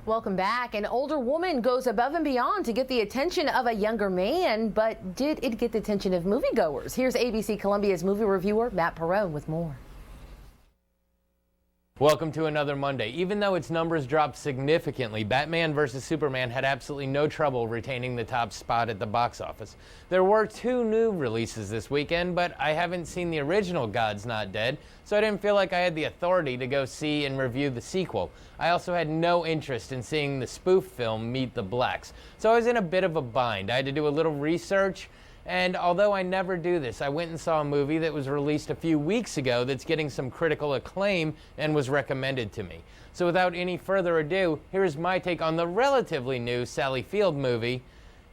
Welcome back. An older woman goes above and beyond to get the attention of a younger man, but did it get the attention of moviegoers? Here's ABC Columbia's movie reviewer, Matt Perrone, with more. Welcome to another Monday. Even though its numbers dropped significantly, Batman vs. Superman had absolutely no trouble retaining the top spot at the box office. There were 2 new releases this weekend, but I haven't seen the original God's Not Dead, so I didn't feel like I had the authority to go see and review the sequel. I also had no interest in seeing the spoof film Meet the Blacks, so I was in a bit of a bind. I had to do a little research. And although I never do this, I went and saw a movie that was released a few weeks ago that's getting some critical acclaim and was recommended to me. So without any further ado, here's my take on the relatively new Sally Field movie,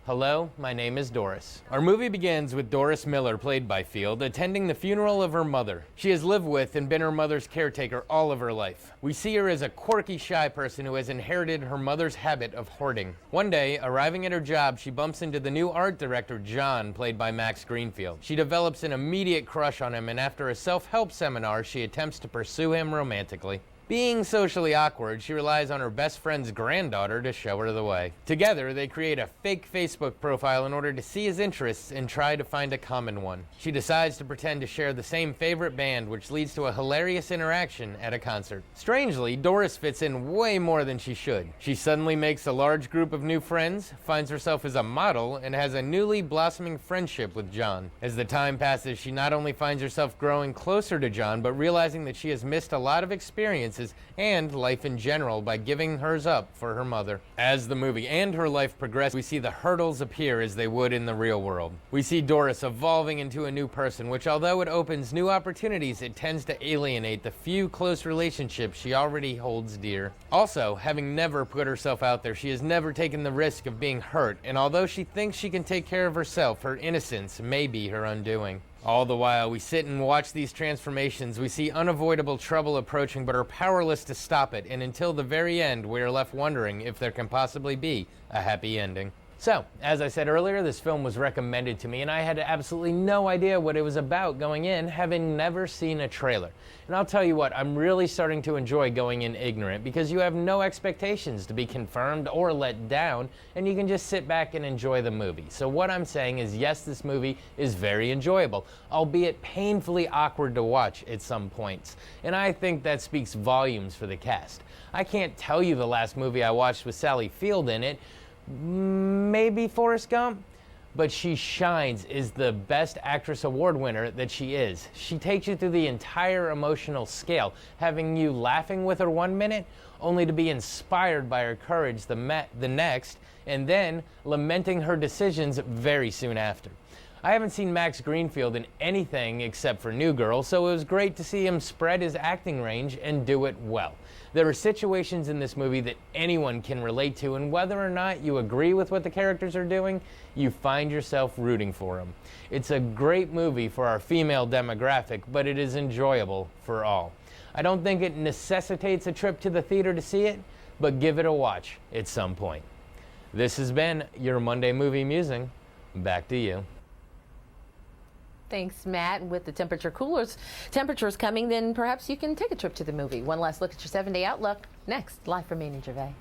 Hello, my name is Doris. Our movie begins with Doris Miller, played by Field, attending the funeral of her mother. She has lived with and been her mother's caretaker all of her life. We see her as a quirky, shy person who has inherited her mother's habit of hoarding. One day, arriving at her job, she bumps into the new art director, John, played by Max Greenfield. She develops an immediate crush on him, and after a self-help seminar, she attempts to pursue him romantically. Being socially awkward, she relies on her best friend's granddaughter to show her the way. Together, they create a fake Facebook profile in order to see his interests and try to find a common one. She decides to pretend to share the same favorite band, which leads to a hilarious interaction at a concert. Strangely, Doris fits in way more than she should. She suddenly makes a large group of new friends, finds herself as a model, and has a newly blossoming friendship with John. As the time passes, she not only finds herself growing closer to John, but realizing that she has missed a lot of experiences and life in general by giving hers up for her mother. As the movie and her life progress, we see the hurdles appear as they would in the real world. We see Doris evolving into a new person, which although it opens new opportunities, it tends to alienate the few close relationships she already holds dear. Also, having never put herself out there, she has never taken the risk of being hurt, and although she thinks she can take care of herself, her innocence may be her undoing. All the while we sit and watch these transformations, we see unavoidable trouble approaching but are powerless to stop it, and until the very end we are left wondering if there can possibly be a happy ending. So, as I said earlier, this film was recommended to me and I had absolutely no idea what it was about going in, having never seen a trailer. And I'll tell you what, I'm really starting to enjoy going in ignorant because you have no expectations to be confirmed or let down and you can just sit back and enjoy the movie. So what I'm saying is yes, this movie is very enjoyable, albeit painfully awkward to watch at some points. And I think that speaks volumes for the cast. I can't tell you the last movie I watched with Sally Field in it, maybe Forrest Gump, but she shines as the Best Actress Award winner that she is. She takes you through the entire emotional scale, having you laughing with her one minute, only to be inspired by her courage the next, and then lamenting her decisions very soon after. I haven't seen Max Greenfield in anything except for New Girl, so it was great to see him spread his acting range and do it well. There are situations in this movie that anyone can relate to, and whether or not you agree with what the characters are doing, you find yourself rooting for them. It's a great movie for our female demographic, but it is enjoyable for all. I don't think it necessitates a trip to the theater to see it, but give it a watch at some point. This has been your Monday Movie Musing. Back to you. Thanks, Matt. With the temperatures coming, then perhaps you can take a trip to the movie. One last look at your 7-day outlook next, live from Manny Gervais.